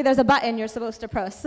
There's a button you're supposed to press.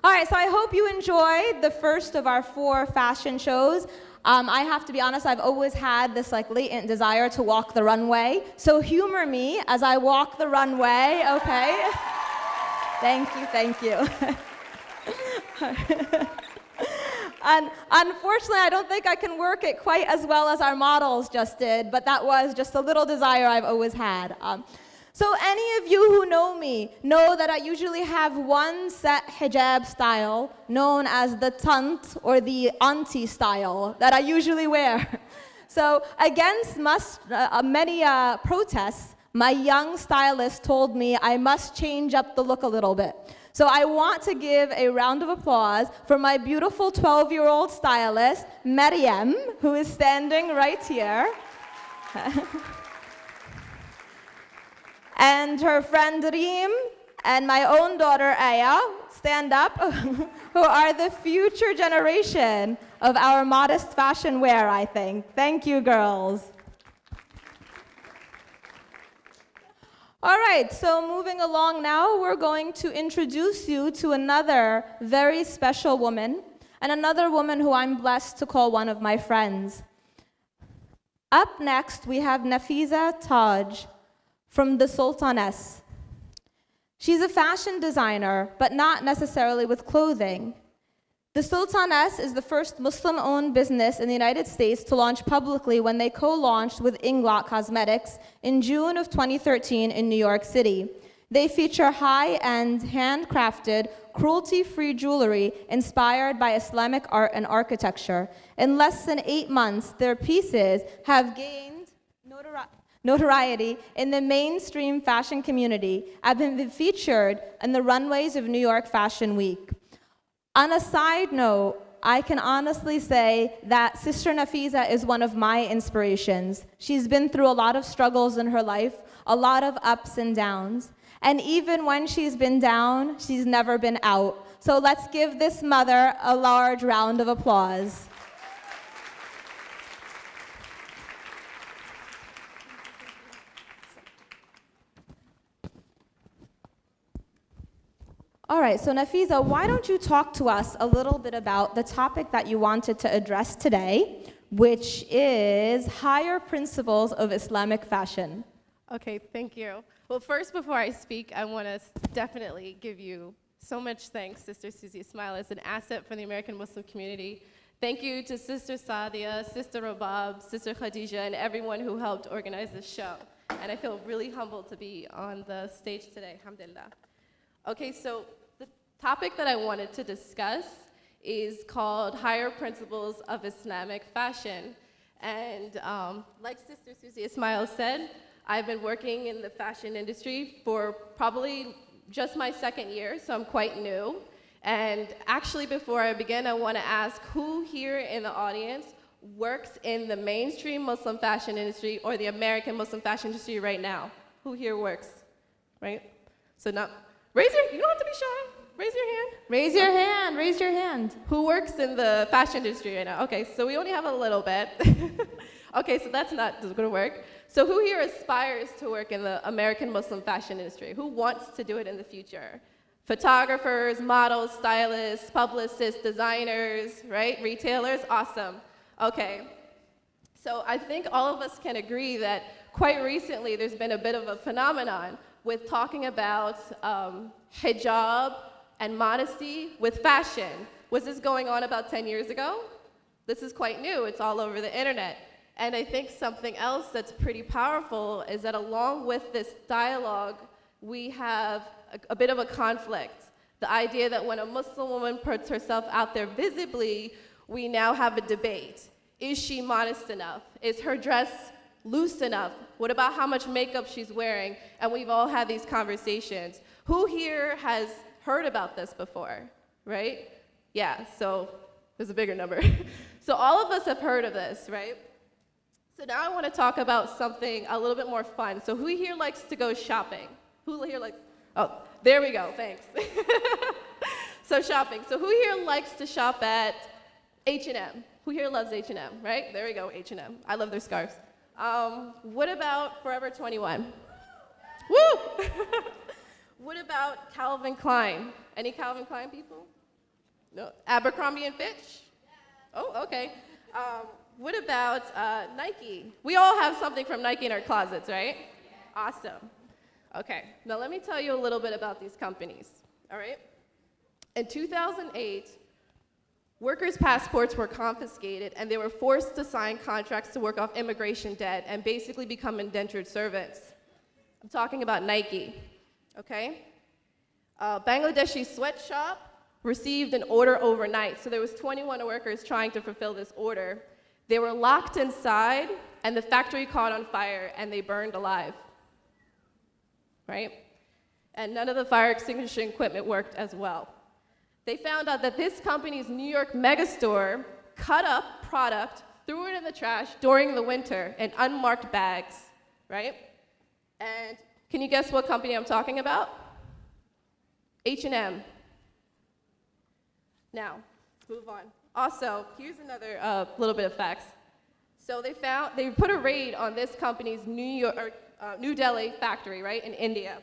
All right, so I hope you enjoyed the first of our 4 fashion shows. I have to be honest, I've always had this latent desire to walk the runway. So humor me as I walk the runway, okay? Thank you. And unfortunately, I don't think I can work it quite as well as our models just did, but that was just a little desire I've always had. So any of you who know me know that I usually have one set hijab style known as the tant or the auntie style that I usually wear. So against many protests, my young stylist told me I must change up the look a little bit. So I want to give a round of applause for my beautiful 12-year-old stylist, Maryam, who is standing right here. And her friend Reem and my own daughter Aya, stand up, who are the future generation of our modest fashion wear, I think. Thank you, girls. All right, so moving along now, we're going to introduce you to another very special woman, and another woman who I'm blessed to call one of my friends. Up next, we have Nafiza Taj from the Sultaness. She's a fashion designer, but not necessarily with clothing. The Sultaness is the first Muslim-owned business in the United States to launch publicly when they co-launched with Inglot Cosmetics in June of 2013 in New York City. They feature high-end, handcrafted, cruelty-free jewelry inspired by Islamic art and architecture. In less than 8 months, their pieces have gained notoriety in the mainstream fashion community and have been featured in the runways of New York Fashion Week. On a side note, I can honestly say that Sister Nafiza is one of my inspirations. She's been through a lot of struggles in her life, a lot of ups and downs. And even when she's been down, she's never been out. So let's give this mother a large round of applause. All right, so Nafiza, why don't you talk to us a little bit about the topic that you wanted to address today, which is higher principles of Islamic fashion. Okay, thank you. Well, first, before I speak, I want to definitely give you so much thanks, Sister Susie Ismail, as an asset for the American Muslim community. Thank you to Sister Sadia, Sister Rabab, Sister Khadija, and everyone who helped organize this show. And I feel really humbled to be on the stage today, alhamdulillah. Okay, so the topic that I wanted to discuss is called Higher Principles of Islamic Fashion. And like Sister Susie Ismail said, I've been working in the fashion industry for probably just my second year, so I'm quite new. And actually, before I begin, I want to ask who here in the audience works in the mainstream Muslim fashion industry or the American Muslim fashion industry right now? Who here works, right? So now, you don't have to be shy. Raise your hand. Raise your hand, raise your hand. Who works in the fashion industry right now? Okay, so we only have a little bit. Okay, so that's not going to work. So who here aspires to work in the American Muslim fashion industry? Who wants to do it in the future? Photographers, models, stylists, publicists, designers, right? Retailers, awesome. Okay, so I think all of us can agree that quite recently there's been a bit of a phenomenon with talking about hijab and modesty with fashion. Was this going on about 10 years ago? This is quite new, it's all over the internet. And I think something else that's pretty powerful is that along with this dialogue, we have a bit of a conflict. The idea that when a Muslim woman puts herself out there visibly, we now have a debate. Is she modest enough? Is her dress loose enough? What about how much makeup she's wearing? And we've all had these conversations. Who here has heard about this before, right? Yeah, so there's a bigger number. So all of us have heard of this, right? So now I want to talk about something a little bit more fun. So who here likes to go shopping? Who here likes, oh, there we go, thanks. So shopping. So who here likes to shop at H&M? Who here loves H&M, right? There we go, H&M. I love their scarves. What about Forever 21? Woo! What about Calvin Klein? Any Calvin Klein people? No. Abercrombie and Fitch? Oh, okay. What about Nike? We all have something from Nike in our closets, right? Awesome. Okay, now let me tell you a little bit about these companies, all right? In 2008, workers' passports were confiscated and they were forced to sign contracts to work off immigration debt and basically become indentured servants. I'm talking about Nike, okay? Bangladeshi sweatshop received an order overnight. So there was 21 workers trying to fulfill this order. They were locked inside and the factory caught on fire and they burned alive, right? And none of the fire extinguishing equipment worked as well. They found out that this company's New York megastore cut up product, threw it in the trash during the winter in unmarked bags, right? And can you guess what company I'm talking about? H&M. Now, let's move on. Also, here's another little bit of facts. So they put a raid on this company's New Delhi factory, right, in India.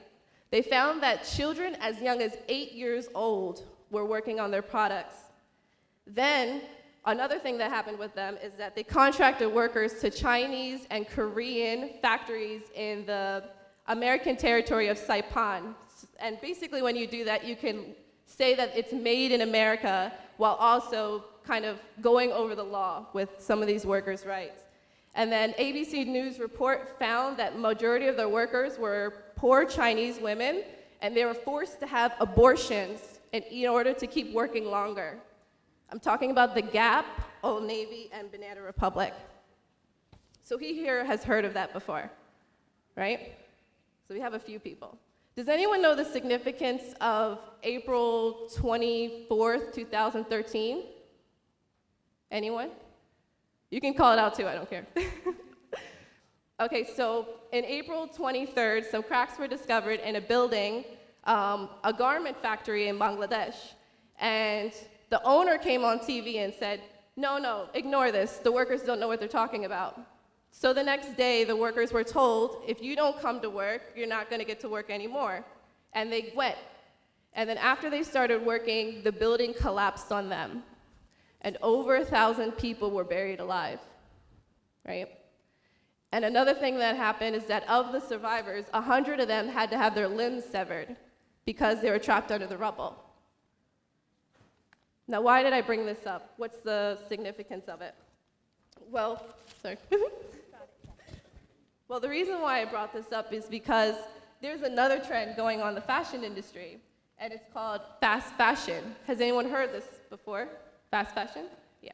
They found that children as young as 8 years old were working on their products. Then, another thing that happened with them is that they contracted workers to Chinese and Korean factories in the American territory of Saipan. And basically when you do that, you can say that it's made in America while also kind of going over the law with some of these workers' rights. And then ABC News report found that majority of their workers were poor Chinese women, and they were forced to have abortions in order to keep working longer. I'm talking about the Gap, Old Navy, and Banana Republic. So who here has heard of that before, right? So we have a few people. Does anyone know the significance of April 24th, 2013? Anyone? You can call it out too, I don't care. Okay, so in April 23rd, some cracks were discovered in a building, a garment factory in Bangladesh. And the owner came on TV and said, no, ignore this. The workers don't know what they're talking about. So the next day, the workers were told, if you don't come to work, you're not going to get to work anymore. And they went. And then after they started working, the building collapsed on them. And over 1,000 people were buried alive, right? And another thing that happened is that of the survivors, 100 of them had to have their limbs severed because they were trapped under the rubble. Now, why did I bring this up? What's the significance of it? Well, sorry. Well, the reason why I brought this up is because there's another trend going on in the fashion industry, and it's called fast fashion. Has anyone heard this before? Fast fashion? Yeah.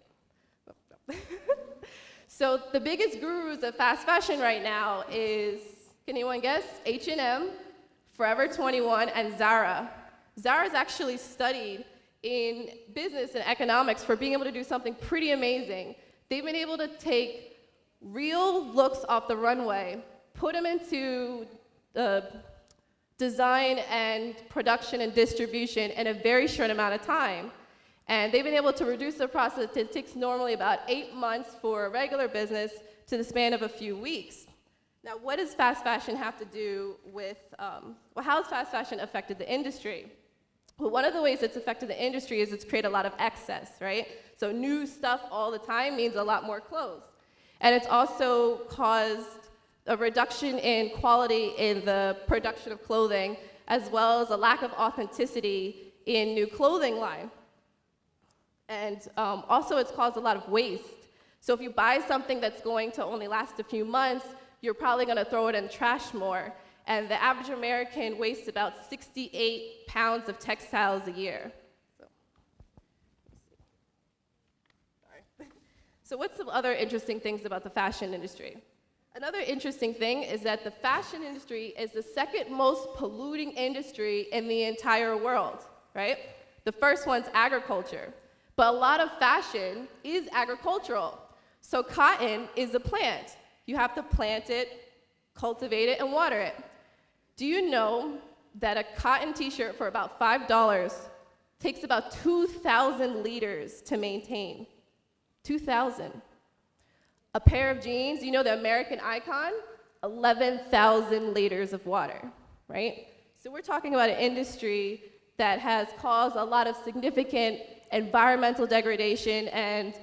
So the biggest gurus of fast fashion right now is, can anyone guess? H&M, Forever 21, and Zara. Zara's actually studied in business and economics for being able to do something pretty amazing. They've been able to take real looks off the runway, put them into design and production and distribution in a very short amount of time. And they've been able to reduce the process. It takes normally about 8 months for a regular business to the span of a few weeks. Now, what does fast fashion have to do with, well, how has fast fashion affected the industry? Well, one of the ways it's affected the industry is it's created a lot of excess, right? So new stuff all the time means a lot more clothes. And it's also caused a reduction in quality in the production of clothing, as well as a lack of authenticity in new clothing line. And also it's caused a lot of waste. So if you buy something that's going to only last a few months, you're probably going to throw it in the trash more. And the average American wastes about 68 pounds of textiles a year. So what's some other interesting things about the fashion industry? Another interesting thing is that the fashion industry is the second most polluting industry in the entire world, right? The first one's agriculture. But a lot of fashion is agricultural. So cotton is a plant. You have to plant it, cultivate it, and water it. Do you know that a cotton t-shirt for about $5 takes about 2,000 liters to maintain? 2,000. A pair of jeans, you know the American Icon? 11,000 liters of water, right? So we're talking about an industry that has caused a lot of significant environmental degradation and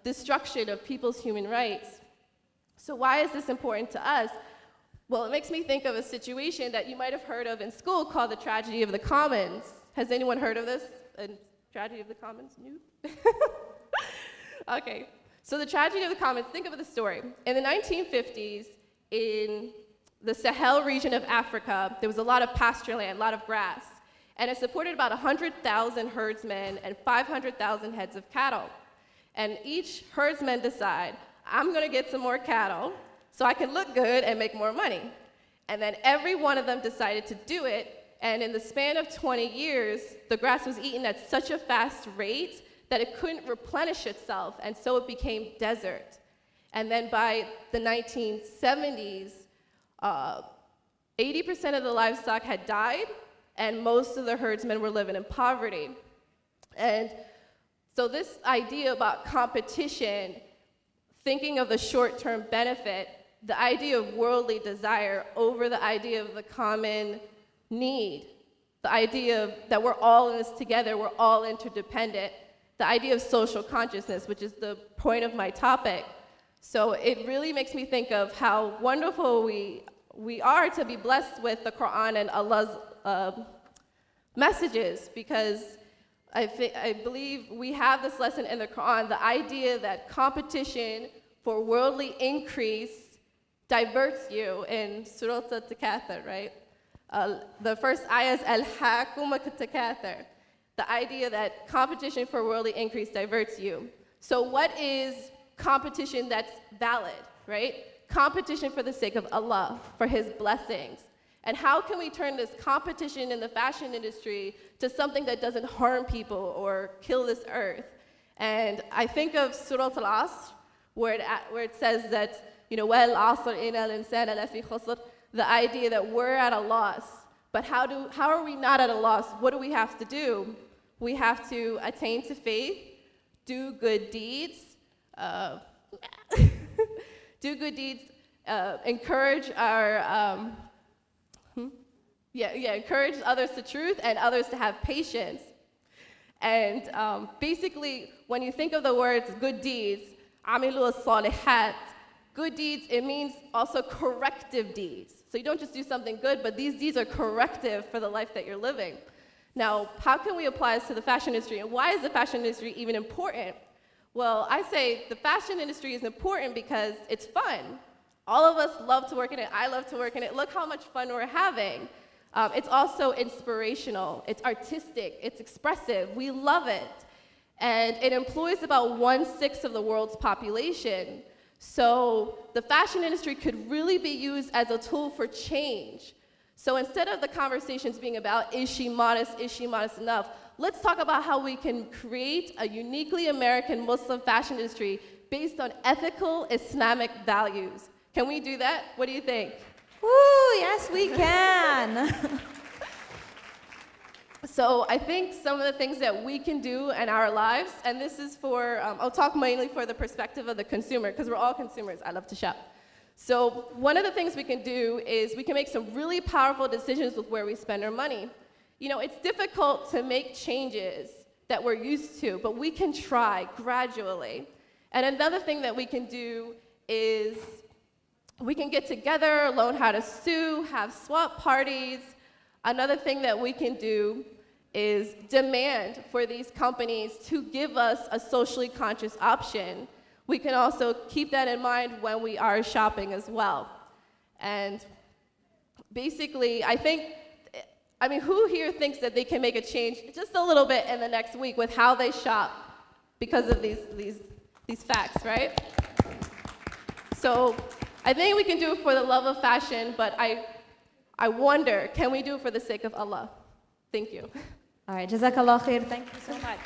destruction of people's human rights. So why is this important to us? Well, it makes me think of a situation that you might have heard of in school called the tragedy of the commons. Has anyone heard of this? Tragedy of the commons? New? Okay. So the tragedy of the commons, think of the story. In the 1950s, in the Sahel region of Africa, there was a lot of pasture land, a lot of grass, and it supported about 100,000 herdsmen and 500,000 heads of cattle. And each herdsman decide, I'm gonna get some more cattle so I can look good and make more money. And then every one of them decided to do it, and in the span of 20 years, the grass was eaten at such a fast rate that it couldn't replenish itself, and so it became desert. And then by the 1970s, 80% of the livestock had died, and most of the herdsmen were living in poverty. And so this idea about competition, thinking of the short-term benefit, the idea of worldly desire over the idea of the common need, the idea of that we're all in this together, we're all interdependent, the idea of social consciousness, which is the point of my topic. So it really makes me think of how wonderful we are to be blessed with the Quran and Allah's messages, because I believe we have this lesson in the Quran, the idea that competition for worldly increase diverts you in Surah Al-Takathur, right? The first ayah is Al-Hakuma Takathur. The idea that competition for worldly increase diverts you. So what is competition that's valid, right? Competition for the sake of Allah, for His blessings. And how can we turn this competition in the fashion industry to something that doesn't harm people or kill this earth? And I think of Surah Al-Asr, where it says that, well, asr inna al-insana lafi khusr, the idea that we're at a loss. But how are we not at a loss? What do we have to do? We have to attain to faith, do good deeds, encourage our, encourage others to truth and others to have patience. And basically, when you think of the words good deeds, amilu as-salihat, good deeds, it means also corrective deeds. So you don't just do something good, but these deeds are corrective for the life that you're living. Now, how can we apply this to the fashion industry, and why is the fashion industry even important? Well, I say the fashion industry is important because it's fun. All of us love to work in it. I love to work in it. Look how much fun we're having. It's also inspirational. It's artistic. It's expressive. We love it. And it employs about 1/6 of the world's population. So the fashion industry could really be used as a tool for change. So instead of the conversations being about, is she modest enough, let's talk about how we can create a uniquely American Muslim fashion industry based on ethical Islamic values. Can we do that? What do you think? Woo, yes we can. So I think some of the things that we can do in our lives, and this is for, I'll talk mainly for the perspective of the consumer, because we're all consumers. I love to shop. So one of the things we can do is we can make some really powerful decisions with where we spend our money. It's difficult to make changes that we're used to, but we can try gradually. And another thing that we can do is we can get together, learn how to sew, have swap parties. Another thing that we can do is demand for these companies to give us a socially conscious option. We can also keep that in mind when we are shopping as well. And basically, who here thinks that they can make a change just a little bit in the next week with how they shop because of these facts, right? So I think we can do it for the love of fashion, but I wonder, can we do it for the sake of Allah? Thank you. All right, Jazakallah khair. Thank you so much.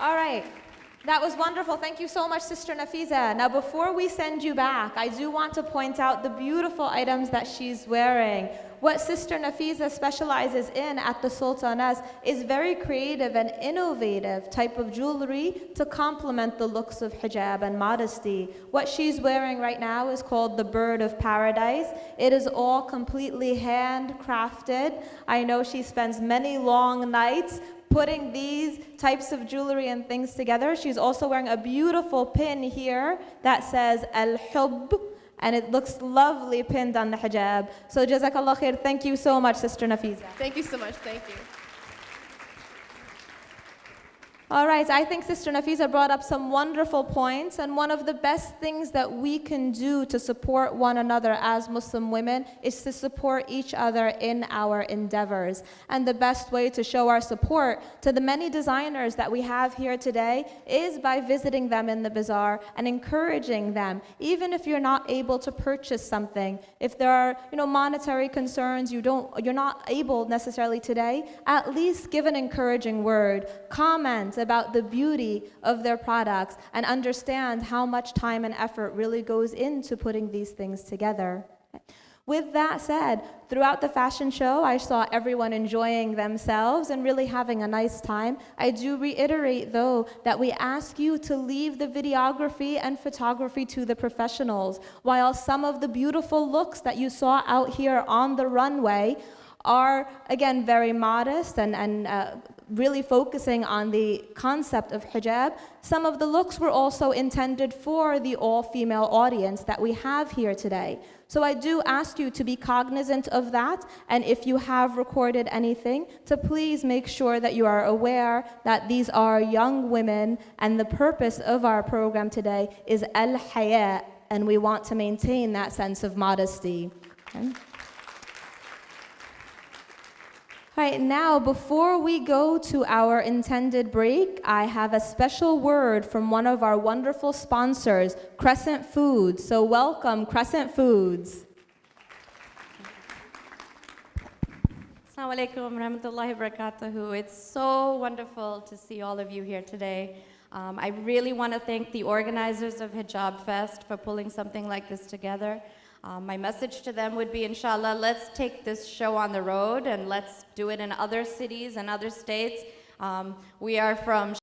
All right, that was wonderful. Thank you so much, Sister Nafiza. Now, before we send you back, I do want to point out the beautiful items that she's wearing. What Sister Nafiza specializes in at the Sultaness is very creative and innovative type of jewelry to complement the looks of hijab and modesty. What she's wearing right now is called the Bird of Paradise. It is all completely handcrafted. I know she spends many long nights putting these types of jewelry and things together. She's also wearing a beautiful pin here that says Al-Hubb, and it looks lovely pinned on the hijab. So Jazakallah khair. Thank you so much, Sister Nafiza. Thank you so much. Thank you. All right, I think Sister Nafiza brought up some wonderful points, and one of the best things that we can do to support one another as Muslim women is to support each other in our endeavors. And the best way to show our support to the many designers that we have here today is by visiting them in the bazaar and encouraging them. Even if you're not able to purchase something, if there are monetary concerns, you're not able necessarily today, at least give an encouraging word, comment about the beauty of their products, and understand how much time and effort really goes into putting these things together. With that said, throughout the fashion show, I saw everyone enjoying themselves and really having a nice time. I do reiterate, though, that we ask you to leave the videography and photography to the professionals. While some of the beautiful looks that you saw out here on the runway are, again, very modest and really focusing on the concept of hijab, some of the looks were also intended for the all-female audience that we have here today. So I do ask you to be cognizant of that, and if you have recorded anything, to please make sure that you are aware that these are young women, and the purpose of our program today is al-haya, and we want to maintain that sense of modesty. Okay? All right, now before we go to our intended break, I have a special word from one of our wonderful sponsors, Crescent Foods. So welcome, Crescent Foods. Assalamu alaikum warahmatullahi wabarakatuh. It's so wonderful to see all of you here today. I really want to thank the organizers of Hijab Fest for pulling something like this together. My message to them would be, inshallah, let's take this show on the road and let's do it in other cities and other states. We are from